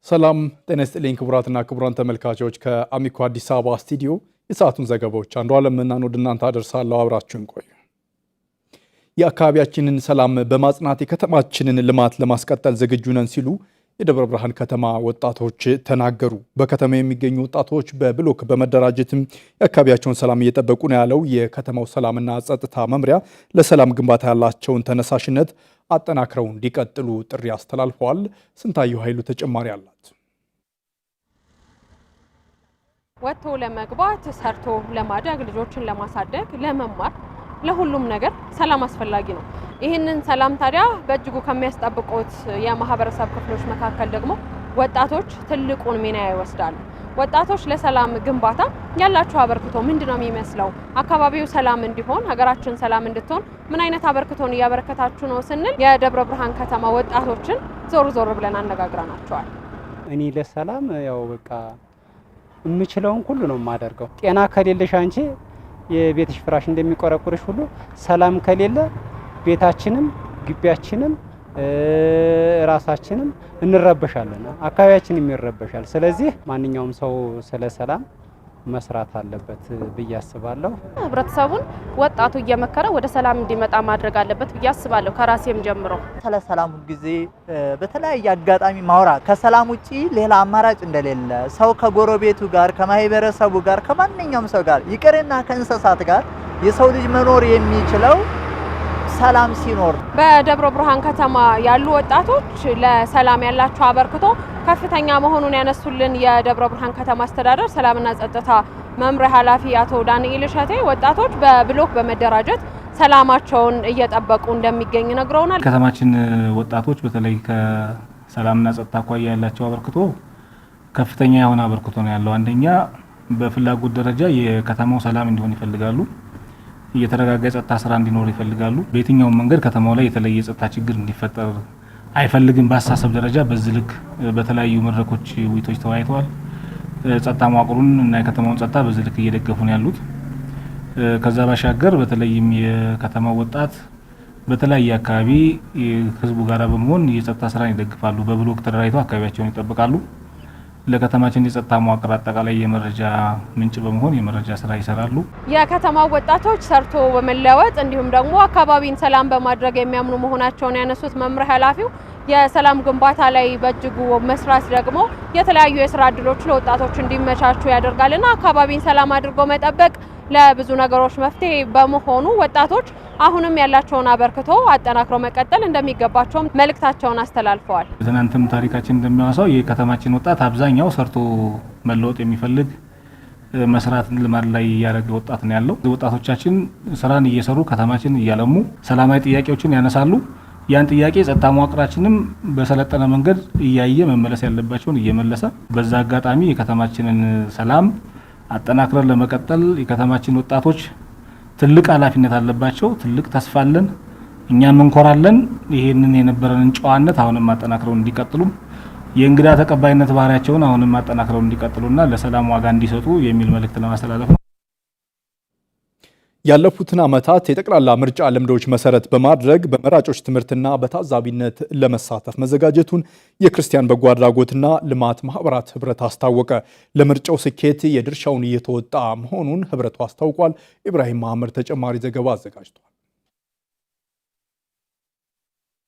ሰላም ጤና ይስጥልኝ ክቡራትና ክቡራን ተመልካቾች ከአሚኮ አዲስ አበባ ስቱዲዮ የሰዓቱን ዘገባዎች አንዱ ዓለምና ወደ እናንተ አደርሳለሁ። አብራችሁን ቆዩ። የአካባቢያችንን ሰላም በማጽናት የከተማችንን ልማት ለማስቀጠል ዝግጁ ነን ሲሉ የደብረ ብርሃን ከተማ ወጣቶች ተናገሩ። በከተማ የሚገኙ ወጣቶች በብሎክ በመደራጀትም የአካባቢያቸውን ሰላም እየጠበቁ ነው ያለው የከተማው ሰላምና ጸጥታ መምሪያ ለሰላም ግንባታ ያላቸውን ተነሳሽነት አጠናክረው እንዲቀጥሉ ጥሪ አስተላልፈዋል። ስንታየሁ ኃይሉ ተጨማሪ አላት። ወጥቶ ለመግባት ሰርቶ ለማደግ ልጆችን ለማሳደግ ለመማር ለሁሉም ነገር ሰላም አስፈላጊ ነው። ይህንን ሰላም ታዲያ በእጅጉ ከሚያስጠብቁት የማህበረሰብ ክፍሎች መካከል ደግሞ ወጣቶች ትልቁን ሚና ይወስዳሉ። ወጣቶች ለሰላም ግንባታ ያላቸው አበርክቶ ምንድነው የሚመስለው? አካባቢው ሰላም እንዲሆን ሀገራችን ሰላም እንድትሆን ምን አይነት አበርክቶን እያበረከታችሁ ነው ስንል የደብረ ብርሃን ከተማ ወጣቶችን ዞር ብለን አነጋግረናቸዋል። እኔ ለሰላም ያው በቃ የምችለውን ሁሉ ነው የማደርገው። ጤና ከሌለሽ አንቺ የቤትሽ ፍራሽ እንደሚቆረቁርሽ ሁሉ ሰላም ከሌለ ቤታችንም ግቢያችንም ራሳችንም እንረበሻለን፣ አካባቢያችንም ይረበሻል። ስለዚህ ማንኛውም ሰው ስለ ሰላም መስራት አለበት ብዬ አስባለሁ። ህብረተሰቡን ወጣቱ እየመከረ ወደ ሰላም እንዲመጣ ማድረግ አለበት ብዬ አስባለሁ። ከራሴም ጀምሮ ስለ ሰላም ጊዜ በተለያየ አጋጣሚ ማውራት ከሰላም ውጪ ሌላ አማራጭ እንደሌለ ሰው ከጎረቤቱ ጋር ከማህበረሰቡ ጋር ከማንኛውም ሰው ጋር ይቅርና ከእንስሳት ጋር የሰው ልጅ መኖር የሚችለው ሰላም ሲኖር። በደብረ ብርሃን ከተማ ያሉ ወጣቶች ለሰላም ያላቸው አበርክቶ ከፍተኛ መሆኑን ያነሱልን የደብረ ብርሃን ከተማ አስተዳደር ሰላምና ጸጥታ መምሪያ ኃላፊ አቶ ዳንኤል እሸቴ ወጣቶች በብሎክ በመደራጀት ሰላማቸውን እየጠበቁ እንደሚገኝ ነግረውናል። ከተማችን ወጣቶች በተለይ ከሰላምና ጸጥታ አኳያ ያላቸው አበርክቶ ከፍተኛ የሆነ አበርክቶ ነው ያለው። አንደኛ በፍላጎት ደረጃ የከተማው ሰላም እንዲሆን ይፈልጋሉ። የተረጋጋ ጸጥታ ስራ እንዲኖር ይፈልጋሉ። በየትኛውም መንገድ ከተማው ላይ የተለየ ጸጥታ ችግር እንዲፈጠር አይፈልግም። በአስተሳሰብ ደረጃ በዚህ ልክ በተለያዩ መድረኮች ውይይቶች ተወያይተዋል። ጸጥታ መዋቅሩን እና የከተማውን ጸጥታ በዚህ ልክ እየደገፉ ነው ያሉት። ከዛ ባሻገር በተለይም የከተማው ወጣት በተለያየ አካባቢ ህዝቡ ጋር በመሆን የጸጥታ ስራን ይደግፋሉ። በብሎክ ተደራጅተው አካባቢያቸውን ይጠብቃሉ። ለከተማችን የጸጥታ መዋቅር አጠቃላይ የመረጃ ምንጭ በመሆን የመረጃ ስራ ይሰራሉ። የከተማው ወጣቶች ሰርቶ በመለወጥ እንዲሁም ደግሞ አካባቢን ሰላም በማድረግ የሚያምኑ መሆናቸውን ያነሱት መምሪያ ኃላፊው የሰላም ግንባታ ላይ በእጅጉ መስራት ደግሞ የተለያዩ የስራ እድሎች ለወጣቶች እንዲመቻቹ ያደርጋልና አካባቢን ሰላም አድርጎ መጠበቅ ለብዙ ነገሮች መፍትሄ በመሆኑ ወጣቶች አሁንም ያላቸውን አበርክቶ አጠናክሮ መቀጠል እንደሚገባቸው መልእክታቸውን አስተላልፈዋል። ትናንትም ታሪካችን እንደሚያወሳው የከተማችን ወጣት አብዛኛው ሰርቶ መለወጥ የሚፈልግ መስራት ልማድ ላይ ያደረገ ወጣት ነው ያለው። ወጣቶቻችን ስራን እየሰሩ ከተማችን እያለሙ ሰላማዊ ጥያቄዎችን ያነሳሉ። ያን ጥያቄ ጸጥታ መዋቅራችንም በሰለጠነ መንገድ እያየ መመለስ ያለባቸውን እየመለሰ በዛ አጋጣሚ የከተማችንን ሰላም አጠናክረን ለመቀጠል የከተማችን ወጣቶች ትልቅ ኃላፊነት አለባቸው። ትልቅ ተስፋ አለን። እኛም እንኮራለን። ይሄንን የነበረንን ጨዋነት አሁንም አጠናክረው እንዲቀጥሉ የእንግዳ ተቀባይነት ባህሪያቸውን አሁንም አጠናክረው እንዲቀጥሉና ለሰላም ዋጋ እንዲሰጡ የሚል መልእክት ለማስተላለፍ ነው። ያለፉትን ዓመታት የጠቅላላ ምርጫ ልምዶች መሰረት በማድረግ በመራጮች ትምህርትና በታዛቢነት ለመሳተፍ መዘጋጀቱን የክርስቲያን በጎ አድራጎትና ልማት ማህበራት ህብረት አስታወቀ። ለምርጫው ስኬት የድርሻውን እየተወጣ መሆኑን ህብረቱ አስታውቋል። ኢብራሂም መሐመድ ተጨማሪ ዘገባ አዘጋጅቷል።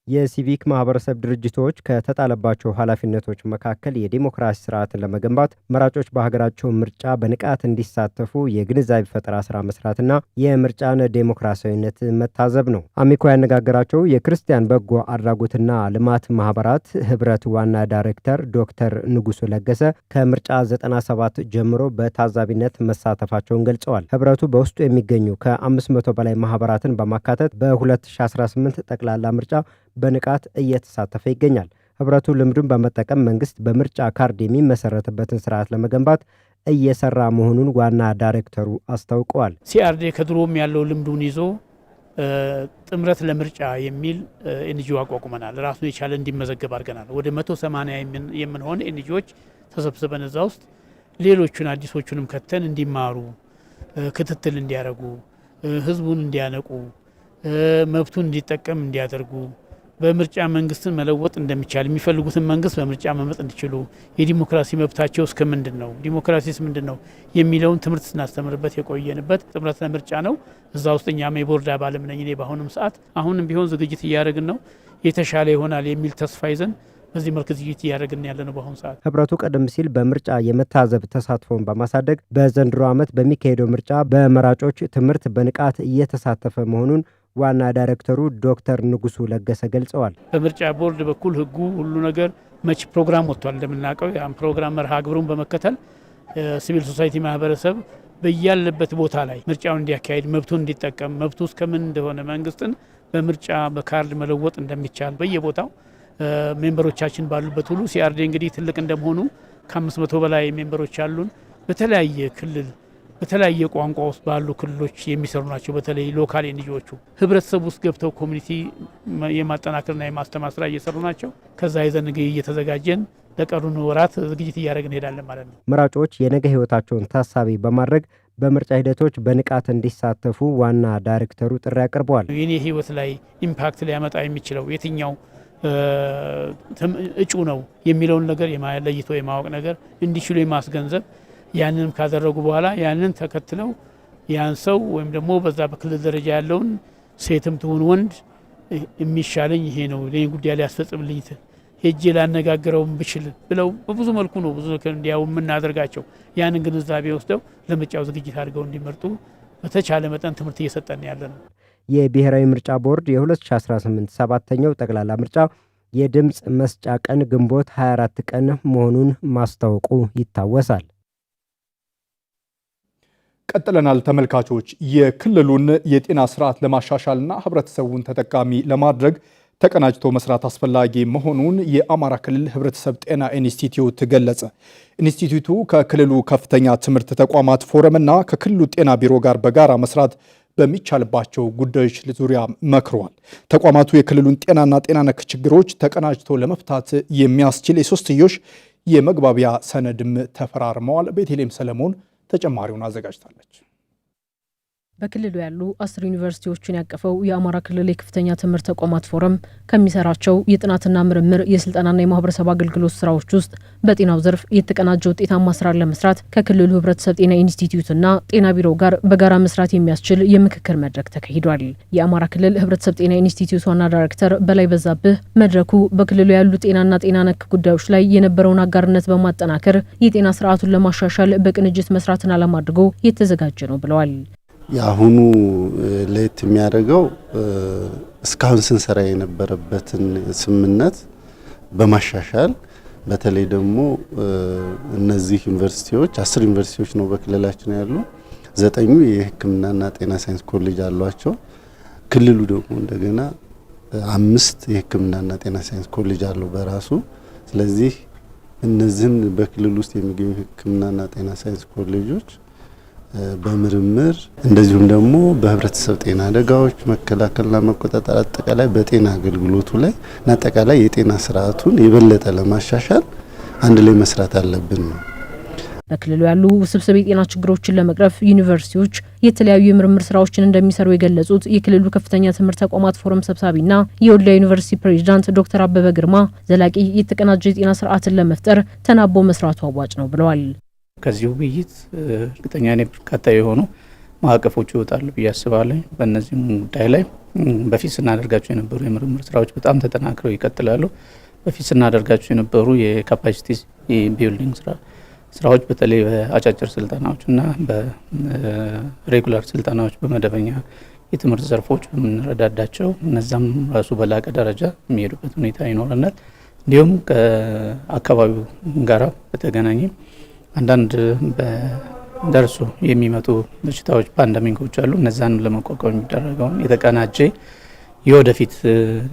የሲቪክ ማህበረሰብ ድርጅቶች ከተጣለባቸው ኃላፊነቶች መካከል የዲሞክራሲ ስርዓትን ለመገንባት መራጮች በሀገራቸው ምርጫ በንቃት እንዲሳተፉ የግንዛቤ ፈጠራ ስራ መስራትና የምርጫን ዴሞክራሲያዊነት መታዘብ ነው። አሚኮ ያነጋገራቸው የክርስቲያን በጎ አድራጎትና ልማት ማህበራት ህብረት ዋና ዳይሬክተር ዶክተር ንጉሱ ለገሰ ከምርጫ 97 ጀምሮ በታዛቢነት መሳተፋቸውን ገልጸዋል። ህብረቱ በውስጡ የሚገኙ ከ500 በላይ ማህበራትን በማካተት በ2018 ጠቅላላ ምርጫ በንቃት እየተሳተፈ ይገኛል። ህብረቱ ልምዱን በመጠቀም መንግስት በምርጫ ካርድ የሚመሰረትበትን ስርዓት ለመገንባት እየሰራ መሆኑን ዋና ዳይሬክተሩ አስታውቀዋል። ሲአርዲ ከድሮም ያለው ልምዱን ይዞ ጥምረት ለምርጫ የሚል ኤንጂኦ አቋቁመናል። ራሱን የቻለ እንዲመዘገብ አድርገናል። ወደ 180 የምንሆን ኤንጂኦዎች ተሰብስበን እዛ ውስጥ ሌሎቹን አዲሶቹንም ከተን እንዲማሩ፣ ክትትል እንዲያደርጉ፣ ህዝቡን እንዲያነቁ፣ መብቱን እንዲጠቀም እንዲያደርጉ፣ በምርጫ መንግስትን መለወጥ እንደሚቻል የሚፈልጉትን መንግስት በምርጫ መመረጥ እንዲችሉ የዲሞክራሲ መብታቸው እስከምንድን ነው ዲሞክራሲስ ምንድን ነው የሚለውን ትምህርት ስናስተምርበት የቆየንበት ጥምረት ለምርጫ ነው። እዛ ውስጥ እኛም የቦርድ አባልም ነኝ እኔ በአሁኑም ሰዓት አሁንም ቢሆን ዝግጅት እያደረግን ነው። የተሻለ ይሆናል የሚል ተስፋ ይዘን በዚህ መልክ ዝግጅት እያደረግን ያለ ነው በአሁኑ ሰዓት። ህብረቱ ቀደም ሲል በምርጫ የመታዘብ ተሳትፎን በማሳደግ በዘንድሮ ዓመት በሚካሄደው ምርጫ በመራጮች ትምህርት በንቃት እየተሳተፈ መሆኑን ዋና ዳይሬክተሩ ዶክተር ንጉሱ ለገሰ ገልጸዋል። በምርጫ ቦርድ በኩል ህጉ ሁሉ ነገር መች ፕሮግራም ወጥቷል። እንደምናውቀው ያን ፕሮግራም መርሃ ግብሩን በመከተል ሲቪል ሶሳይቲ ማህበረሰብ በያለበት ቦታ ላይ ምርጫውን እንዲያካሄድ መብቱን እንዲጠቀም መብቱ እስከምን እንደሆነ መንግስትን በምርጫ በካርድ መለወጥ እንደሚቻል በየቦታው ሜምበሮቻችን ባሉበት ሁሉ ሲአርዲ እንግዲህ ትልቅ እንደመሆኑ ከ500 በላይ ሜምበሮች አሉን። በተለያየ ክልል በተለያየ ቋንቋ ውስጥ ባሉ ክልሎች የሚሰሩ ናቸው። በተለይ ሎካል ኤንጂኦዎቹ ህብረተሰብ ውስጥ ገብተው ኮሚኒቲ የማጠናከርና የማስተማር ስራ እየሰሩ ናቸው። ከዛ ይዘን እየተዘጋጀን ለቀሩን ወራት ዝግጅት እያደረግን እንሄዳለን ማለት ነው። መራጮች የነገ ህይወታቸውን ታሳቢ በማድረግ በምርጫ ሂደቶች በንቃት እንዲሳተፉ ዋና ዳይሬክተሩ ጥሪ አቅርበዋል። የኔ ህይወት ላይ ኢምፓክት ሊያመጣ የሚችለው የትኛው እጩ ነው የሚለውን ነገር ለይቶ የማወቅ ነገር እንዲችሉ የማስገንዘብ ያንንም ካደረጉ በኋላ ያንን ተከትለው ያን ሰው ወይም ደግሞ በዛ በክልል ደረጃ ያለውን ሴትም ትሁን ወንድ የሚሻለኝ ይሄ ነው ለኔ ጉዳይ ሊያስፈጽምልኝ ሄጄ ላነጋግረው ብችል ብለው በብዙ መልኩ ነው ብዙ እንዲያው የምናደርጋቸው። ያንን ግንዛቤ ወስደው ለምርጫው ዝግጅት አድርገው እንዲመርጡ በተቻለ መጠን ትምህርት እየሰጠን ያለ ነው። የብሔራዊ ምርጫ ቦርድ የ2018 7ኛው ጠቅላላ ምርጫ የድምፅ መስጫ ቀን ግንቦት 24 ቀን መሆኑን ማስታወቁ ይታወሳል። ቀጥለናል ተመልካቾች። የክልሉን የጤና ስርዓት ለማሻሻልና ህብረተሰቡን ተጠቃሚ ለማድረግ ተቀናጅቶ መስራት አስፈላጊ መሆኑን የአማራ ክልል ህብረተሰብ ጤና ኢንስቲትዩት ገለጸ። ኢንስቲትዩቱ ከክልሉ ከፍተኛ ትምህርት ተቋማት ፎረምና ከክልሉ ጤና ቢሮ ጋር በጋራ መስራት በሚቻልባቸው ጉዳዮች ዙሪያ መክረዋል። ተቋማቱ የክልሉን ጤናና ጤና ነክ ችግሮች ተቀናጅቶ ለመፍታት የሚያስችል የሶስትዮሽ የመግባቢያ ሰነድም ተፈራርመዋል። ቤተልሔም ሰለሞን ተጨማሪውን አዘጋጅታለች። በክልሉ ያሉ 10 ዩኒቨርሲቲዎችን ያቀፈው የአማራ ክልል የከፍተኛ ትምህርት ተቋማት ፎረም ከሚሰራቸው የጥናትና ምርምር የስልጠናና የማህበረሰብ አገልግሎት ስራዎች ውስጥ በጤናው ዘርፍ የተቀናጀ ውጤታማ ስራ ለመስራት ከክልሉ ህብረተሰብ ጤና ኢንስቲትዩትና ጤና ቢሮ ጋር በጋራ መስራት የሚያስችል የምክክር መድረክ ተካሂዷል። የአማራ ክልል ህብረተሰብ ጤና ኢንስቲትዩት ዋና ዳይሬክተር በላይ በዛብህ መድረኩ በክልሉ ያሉ ጤናና ጤና ነክ ጉዳዮች ላይ የነበረውን አጋርነት በማጠናከር የጤና ስርዓቱን ለማሻሻል በቅንጅት መስራትን ዓላማ አድርጎ የተዘጋጀ ነው ብለዋል። የአሁኑ ለየት የሚያደርገው እስካሁን ስንሰራ የነበረበትን ስምምነት በማሻሻል በተለይ ደግሞ እነዚህ ዩኒቨርሲቲዎች 10 ዩኒቨርሲቲዎች ነው በክልላችን ያሉ 9ኙ የሕክምናና ጤና ሳይንስ ኮሌጅ አሏቸው። ክልሉ ደግሞ እንደገና 5 የሕክምናና ጤና ሳይንስ ኮሌጅ አለው በራሱ። ስለዚህ እነዚህን በክልሉ ውስጥ የሚገኙ ሕክምናና ጤና ሳይንስ ኮሌጆች በምርምር እንደዚሁም ደግሞ በህብረተሰብ ጤና አደጋዎች መከላከልና መቆጣጠር አጠቃላይ በጤና አገልግሎቱ ላይ እና አጠቃላይ የጤና ስርዓቱን የበለጠ ለማሻሻል አንድ ላይ መስራት አለብን ነው። በክልሉ ያሉ ውስብስብ የጤና ችግሮችን ለመቅረፍ ዩኒቨርሲቲዎች የተለያዩ የምርምር ስራዎችን እንደሚሰሩ የገለጹት የክልሉ ከፍተኛ ትምህርት ተቋማት ፎረም ሰብሳቢና የወልዲያ ዩኒቨርሲቲ ፕሬዝዳንት ዶክተር አበበ ግርማ ዘላቂ የተቀናጀ የጤና ስርዓትን ለመፍጠር ተናቦ መስራቱ አዋጭ ነው ብለዋል። ከዚህ ውይይት እርግጠኛ ነኝ በርካታ የሆኑ ማዕቀፎች ይወጣሉ ብዬ አስባለሁ። በእነዚህም ጉዳይ ላይ በፊት ስናደርጋቸው የነበሩ የምርምር ስራዎች በጣም ተጠናክረው ይቀጥላሉ። በፊት ስናደርጋቸው የነበሩ የካፓሲቲ ቢልዲንግ ስራዎች በተለይ በአጫጭር ስልጠናዎችና በሬጉላር ስልጠናዎች በመደበኛ የትምህርት ዘርፎች በምንረዳዳቸው እነዛም ራሱ በላቀ ደረጃ የሚሄዱበት ሁኔታ ይኖረናል። እንዲሁም ከአካባቢው ጋራ በተገናኘ አንዳንድ በደርሶ የሚመጡ በሽታዎች ፓንደሚኮች አሉ። እነዛን ለመቋቋም የሚደረገውን የተቀናጀ የወደፊት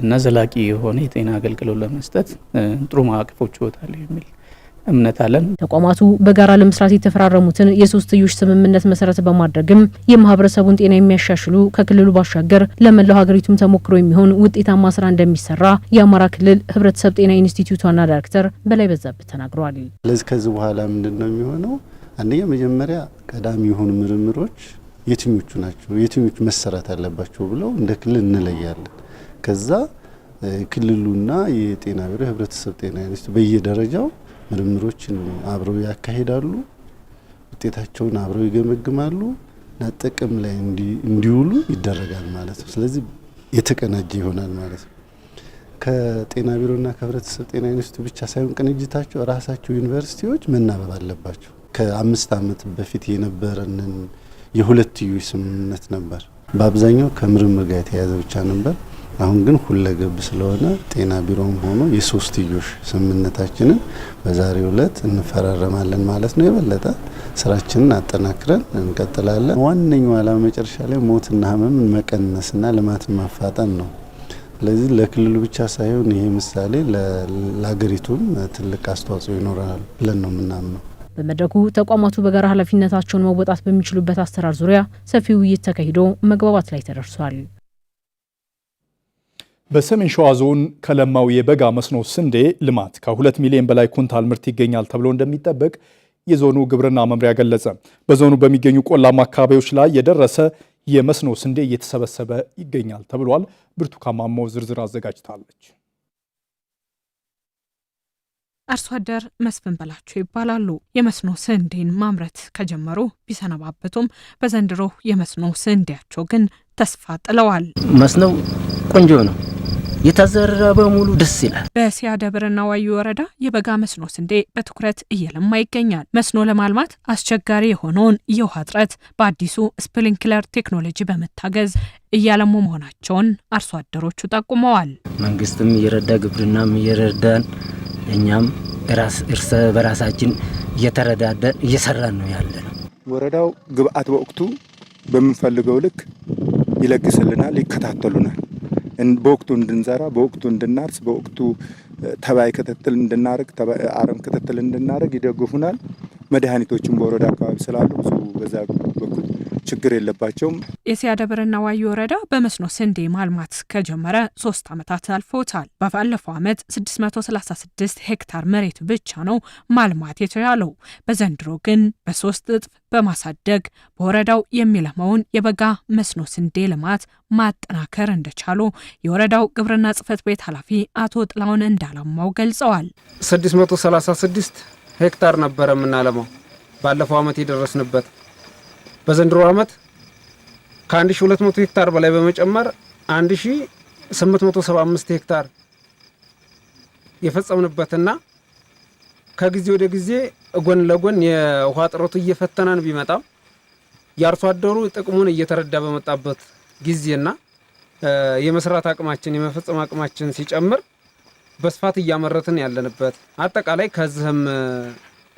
እና ዘላቂ የሆነ የጤና አገልግሎት ለመስጠት ጥሩ ማዕቀፎች ይወጣሉ የሚል እምነት አለን። ተቋማቱ በጋራ ለመስራት የተፈራረሙትን የሶስትዮሽ ስምምነት መሰረት በማድረግም የማህበረሰቡን ጤና የሚያሻሽሉ ከክልሉ ባሻገር ለመላው ሀገሪቱም ተሞክሮ የሚሆን ውጤታማ ስራ እንደሚሰራ የአማራ ክልል ህብረተሰብ ጤና ኢንስቲትዩት ዋና ዳይሬክተር በላይ በዛብህ ተናግረዋል። ስለዚህ ከዚህ በኋላ ምንድነው የሚሆነው? አንደኛ መጀመሪያ ቀዳሚ የሆኑ ምርምሮች የትኞቹ ናቸው፣ የትኞቹ መሰራት አለባቸው ብለው እንደ ክልል እንለያለን። ከዛ ክልሉና የጤና ቢሮ ህብረተሰብ ጤና ኢንስቲትዩት በየደረጃው ምርምሮችን አብረው ያካሂዳሉ፣ ውጤታቸውን አብረው ይገመግማሉ እና ጥቅም ላይ እንዲውሉ ይደረጋል ማለት ነው። ስለዚህ የተቀናጀ ይሆናል ማለት ነው። ከጤና ቢሮና ከህብረተሰብ ጤና ኢንስቲትዩት ብቻ ሳይሆን ቅንጅታቸው ራሳቸው ዩኒቨርሲቲዎች መናበብ አለባቸው። ከ5 ዓመት በፊት የነበረንን የሁለትዮሽ ስምምነት ነበር። በአብዛኛው ከምርምር ጋር የተያያዘ ብቻ ነበር። አሁን ግን ሁለገብ ስለሆነ ጤና ቢሮም ሆኖ የሶስትዮሽ ስምምነታችንን በዛሬው ዕለት እንፈራረማለን ማለት ነው። የበለጠ ስራችንን አጠናክረን እንቀጥላለን። ዋነኛው ዓላማ መጨረሻ ላይ ሞትና ህመምን መቀነስና ልማትን ማፋጠን ነው። ስለዚህ ለክልሉ ብቻ ሳይሆን ይሄ ምሳሌ ለሀገሪቱም ትልቅ አስተዋጽኦ ይኖራል ብለን ነው የምናምነው። በመድረኩ ተቋማቱ በጋራ ኃላፊነታቸውን መወጣት በሚችሉበት አሰራር ዙሪያ ሰፊ ውይይት ተካሂዶ መግባባት ላይ ተደርሷል። በሰሜን ሸዋ ዞን ከለማው የበጋ መስኖ ስንዴ ልማት ከ2 ሚሊዮን በላይ ኩንታል ምርት ይገኛል ተብሎ እንደሚጠበቅ የዞኑ ግብርና መምሪያ ገለጸ። በዞኑ በሚገኙ ቆላማ አካባቢዎች ላይ የደረሰ የመስኖ ስንዴ እየተሰበሰበ ይገኛል ተብሏል። ብርቱካን ማሞ ዝርዝር አዘጋጅታለች። አርሶ አደር መስፍን በላቸው ይባላሉ። የመስኖ ስንዴን ማምረት ከጀመሩ ቢሰነባበቱም በዘንድሮ የመስኖ ስንዴያቸው ግን ተስፋ ጥለዋል። መስኖው ቆንጆ ነው፣ የታዘራ በሙሉ ደስ ይላል። በሲያ ደብርና ዋዩ ወረዳ የበጋ መስኖ ስንዴ በትኩረት እየለማ ይገኛል። መስኖ ለማልማት አስቸጋሪ የሆነውን የውሃ እጥረት በአዲሱ ስፕሪንክለር ቴክኖሎጂ በመታገዝ እያለሙ መሆናቸውን አርሶ አደሮቹ ጠቁመዋል። መንግስትም እየረዳ ግብርናም እየረዳን እኛም እርስ በራሳችን እየተረዳዳን እየሰራን ነው ያለ ነው። ወረዳው ግብአት በወቅቱ በምንፈልገው ልክ ይለግስልናል፣ ይከታተሉናል። በወቅቱ እንድንዘራ፣ በወቅቱ እንድናርስ፣ በወቅቱ ተባይ ክትትል እንድናረግ፣ አረም ክትትል እንድናረግ ይደግፉናል። መድኃኒቶችን በወረዳ አካባቢ ስላሉ ብዙ በዛ በኩል ችግር የለባቸውም። የሲያ ደብርና ዋዩ ወረዳ በመስኖ ስንዴ ማልማት ከጀመረ 3 ዓመታት አልፎታል። ባለፈው ዓመት 636 ሄክታር መሬት ብቻ ነው ማልማት የተቻለው። በዘንድሮ ግን በ3 እጥፍ በማሳደግ በወረዳው የሚለማውን የበጋ መስኖ ስንዴ ልማት ማጠናከር እንደቻሉ የወረዳው ግብርና ጽሕፈት ቤት ኃላፊ አቶ ጥላውን እንዳለማው ገልጸዋል። 636 ሄክታር ነበረ የምናለማው ባለፈው ዓመት የደረስንበት። በዘንድሮ ዓመት ከ1200 ሄክታር በላይ በመጨመር 1875 ሄክታር የፈጸምንበትና ከጊዜ ወደ ጊዜ ጎን ለጎን የውሃ እጥረቱ እየፈተነን ቢመጣም የአርሶ አደሩ ጥቅሙን እየተረዳ በመጣበት ጊዜና የመስራት አቅማችን የመፈጸም አቅማችን ሲጨምር በስፋት እያመረትን ያለንበት አጠቃላይ ከዚህም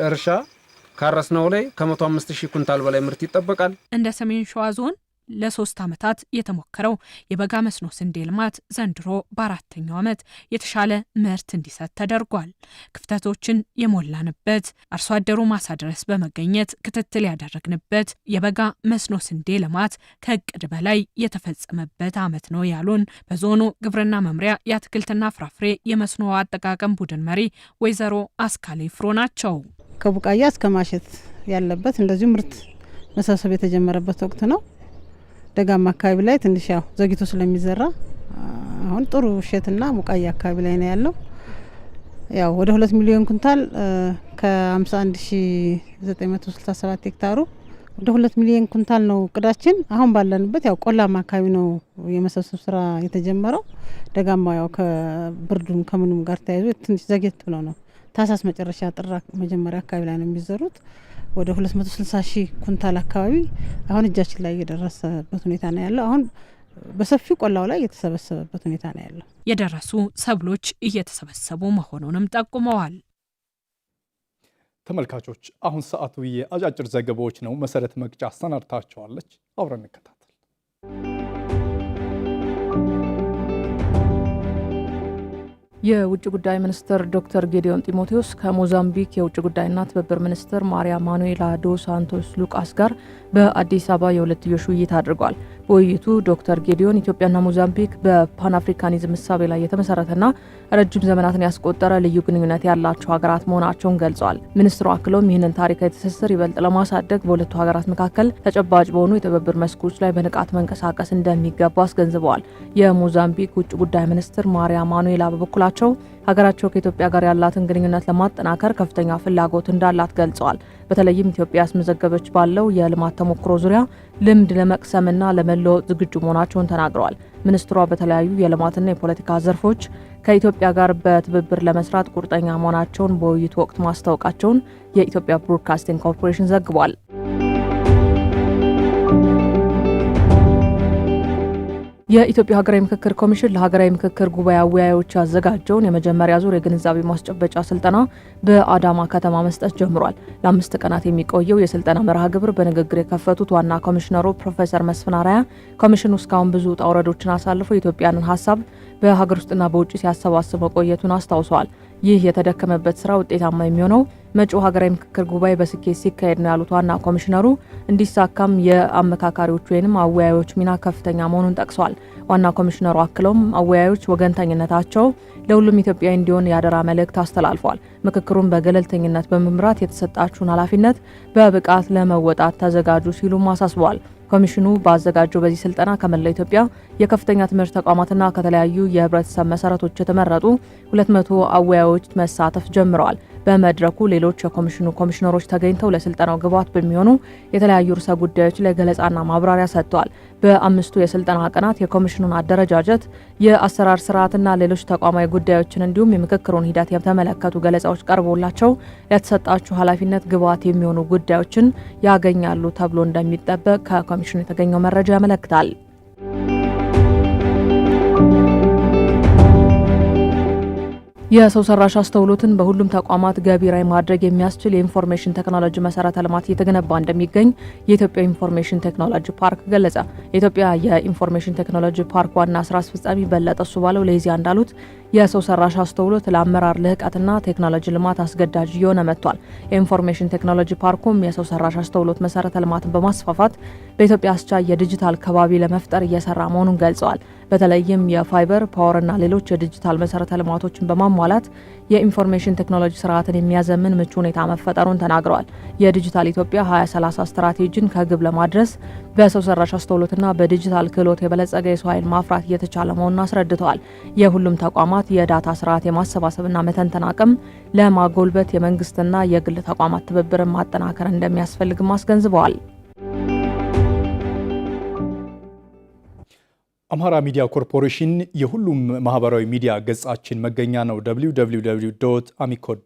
እርሻ ካረስነው ላይ ከ105,000 ኩንታል በላይ ምርት ይጠበቃል። እንደ ሰሜን ሸዋ ዞን ለ3 ዓመታት የተሞከረው የበጋ መስኖ ስንዴ ልማት ዘንድሮ በ4ኛው ዓመት የተሻለ ምርት እንዲሰጥ ተደርጓል። ክፍተቶችን የሞላንበት አርሶ አደሩ ማሳ ድረስ በመገኘት ክትትል ያደረግንበት የበጋ መስኖ ስንዴ ልማት ከእቅድ በላይ የተፈጸመበት ዓመት ነው ያሉን በዞኑ ግብርና መምሪያ የአትክልትና ፍራፍሬ የመስኖ አጠቃቀም ቡድን መሪ ወይዘሮ አስካሌ ፍሮ ናቸው። ከቡቃያ እስከ ማሸት ያለበት እንደዚሁ ምርት መሰብሰብ የተጀመረበት ወቅት ነው። ደጋማ አካባቢ ላይ ትንሽ ያው ዘግይቶ ስለሚዘራ አሁን ጥሩ እሸትና ቡቃያ አካባቢ ላይ ነው ያለው። ያው ወደ 2 ሚሊዮን ኩንታል ከ51967 ሄክታሩ ወደ 2 ሚሊዮን ኩንታል ነው እቅዳችን። አሁን ባለንበት ያው ቆላማ አካባቢ ነው የመሰብሰብ ስራ የተጀመረው። ደጋማ ያው ከብርዱም ከምኑም ጋር ተያይዞ ትንሽ ዘግየት ብሎ ነው ታሳስ መጨረሻ ጥር መጀመሪያ አካባቢ ላይ ነው የሚዘሩት። ወደ 260,000 ኩንታል አካባቢ አሁን እጃችን ላይ የደረሰበት ሁኔታ ነው ያለው። አሁን በሰፊው ቆላው ላይ የተሰበሰበበት ሁኔታ ነው ያለው። የደረሱ ሰብሎች እየተሰበሰቡ መሆኑንም ጠቁመዋል። ተመልካቾች አሁን ሰዓቱ የአጫጭር ዘገባዎች ነው። መሰረት መቅጫ አሰናድታቸዋለች። አብረን እንከታተል። የውጭ ጉዳይ ሚኒስትር ዶክተር ጌዲዮን ጢሞቴዎስ ከሞዛምቢክ የውጭ ጉዳይና ትብብር ሚኒስትር ማሪያ ማኑኤላ ዶ ሳንቶስ ሉቃስ ጋር በአዲስ አበባ የሁለትዮሽ ውይይት አድርጓል። በውይይቱ ዶክተር ጌዲዮን ኢትዮጵያና ሞዛምቢክ በፓን አፍሪካኒዝም እሳቤ ላይ የተመሰረተና ረጅም ዘመናትን ያስቆጠረ ልዩ ግንኙነት ያላቸው ሀገራት መሆናቸውን ገልጸዋል። ሚኒስትሩ አክለውም ይህንን ታሪካዊ ትስስር ይበልጥ ለማሳደግ በሁለቱ ሀገራት መካከል ተጨባጭ በሆኑ የትብብር መስኮች ላይ በንቃት መንቀሳቀስ እንደሚገባ አስገንዝበዋል። የሞዛምቢክ ውጭ ጉዳይ ሚኒስትር ማሪያ ማኑኤላ በበኩላቸው ሀገራቸው ከኢትዮጵያ ጋር ያላትን ግንኙነት ለማጠናከር ከፍተኛ ፍላጎት እንዳላት ገልጸዋል። በተለይም ኢትዮጵያ ያስመዘገበች ባለው የልማት ተሞክሮ ዙሪያ ልምድ ለመቅሰምና ለመለወጥ ዝግጁ መሆናቸውን ተናግረዋል። ሚኒስትሯ በተለያዩ የልማትና የፖለቲካ ዘርፎች ከኢትዮጵያ ጋር በትብብር ለመስራት ቁርጠኛ መሆናቸውን በውይይቱ ወቅት ማስታወቃቸውን የኢትዮጵያ ብሮድካስቲንግ ኮርፖሬሽን ዘግቧል። የኢትዮጵያ ሀገራዊ ምክክር ኮሚሽን ለሀገራዊ ምክክር ጉባኤ አወያዮች ያዘጋጀውን የመጀመሪያ ዙር የግንዛቤ ማስጨበጫ ስልጠና በአዳማ ከተማ መስጠት ጀምሯል። ለ5 ቀናት የሚቆየው የስልጠና መርሃ ግብር በንግግር የከፈቱት ዋና ኮሚሽነሩ ፕሮፌሰር መስፍን አርአያ ኮሚሽኑ እስካሁን ብዙ ውጣ ውረዶችን አሳልፎ የኢትዮጵያንን ሀሳብ በሀገር ውስጥና በውጭ ሲያሰባስብ መቆየቱን አስታውሰዋል። ይህ የተደከመበት ስራ ውጤታማ የሚሆነው መጪው ሀገራዊ ምክክር ጉባኤ በስኬት ሲካሄድ ነው ያሉት ዋና ኮሚሽነሩ እንዲሳካም የአመካካሪዎች ወይም አወያዮች ሚና ከፍተኛ መሆኑን ጠቅሰዋል። ዋና ኮሚሽነሩ አክለውም አወያዮች ወገንተኝነታቸው ለሁሉም ኢትዮጵያዊ እንዲሆን ያደራ መልእክት አስተላልፈዋል። ምክክሩን በገለልተኝነት በመምራት የተሰጣችሁን ኃላፊነት በብቃት ለመወጣት ተዘጋጁ ሲሉም አሳስበዋል። ኮሚሽኑ ባዘጋጀው በዚህ ስልጠና ከመላው ኢትዮጵያ የከፍተኛ ትምህርት ተቋማትና ከተለያዩ የህብረተሰብ መሰረቶች የተመረጡ 200 አወያዮች መሳተፍ ጀምረዋል። በመድረኩ ሌሎች የኮሚሽኑ ኮሚሽነሮች ተገኝተው ለስልጠናው ግብዓት በሚሆኑ የተለያዩ ርዕሰ ጉዳዮች ላይ ገለጻና ማብራሪያ ሰጥተዋል። በ5ቱ የስልጠና ቀናት የኮሚሽኑን አደረጃጀት፣ የአሰራር ስርዓትና ሌሎች ተቋማዊ ጉዳዮችን እንዲሁም የምክክሩን ሂደት የተመለከቱ ገለጻዎች ቀርቦላቸው ለተሰጣቸው ኃላፊነት ግብዓት የሚሆኑ ጉዳዮችን ያገኛሉ ተብሎ እንደሚጠበቅ ከኮሚሽኑ የተገኘው መረጃ ያመለክታል። የሰው ሰራሽ አስተውሎትን በሁሉም ተቋማት ገቢራዊ ማድረግ የሚያስችል የኢንፎርሜሽን ቴክኖሎጂ መሰረተ ልማት እየተገነባ እንደሚገኝ የኢትዮጵያ ኢንፎርሜሽን ቴክኖሎጂ ፓርክ ገለጸ። የኢትዮጵያ የኢንፎርሜሽን ቴክኖሎጂ ፓርክ ዋና ስራ አስፈጻሚ በለጠ ሱባለው ለኢዜአ እንዳሉት የሰው ሰራሽ አስተውሎት ለአመራር ልህቀትና ቴክኖሎጂ ልማት አስገዳጅ እየሆነ መጥቷል። የኢንፎርሜሽን ቴክኖሎጂ ፓርኩም የሰው ሰራሽ አስተውሎት መሰረተ ልማትን በማስፋፋት በኢትዮጵያ አስቻይ የዲጂታል ከባቢ ለመፍጠር እየሰራ መሆኑን ገልጸዋል። በተለይም የፋይበር ፓወርና ሌሎች የዲጂታል መሰረተ ልማቶችን በማሟላት የኢንፎርሜሽን ቴክኖሎጂ ስርዓትን የሚያዘምን ምቹ ሁኔታ መፈጠሩን ተናግረዋል። የዲጂታል ኢትዮጵያ 2030 ስትራቴጂን ከግብ ለማድረስ በሰው ሰራሽ አስተውሎትና በዲጂታል ክህሎት የበለጸገ የሰው ኃይል ማፍራት እየተቻለ መሆኑን አስረድተዋል። የሁሉም ተቋማት የዳታ ስርዓት የማሰባሰብና መተንተን አቅም ለማጎልበት የመንግስትና የግል ተቋማት ትብብርን ማጠናከር እንደሚያስፈልግም አስገንዝበዋል። አምሃራ ሚዲያ ኮርፖሬሽን የሁሉም ማህበራዊ ሚዲያ ገጻችን መገኛ ነው። www.amico.tt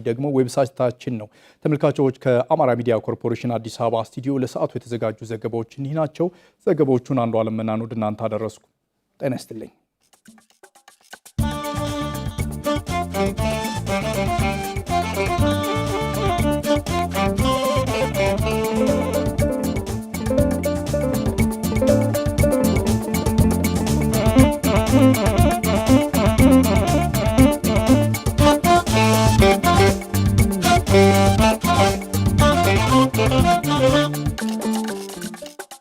ደግሞ ዌብሳይታችን ነው። ተመልካቾች ከአማራ ሚዲያ ኮርፖሬሽን አዲስ አበባ ስቱዲዮ ለሰዓቱ የተዘጋጁ ዘገባዎች እኒህ ናቸው። ዘገባዎቹን አንዱ አለመናን ወደ እናንተ አደረስኩ። ጤና ይስጥልኝ።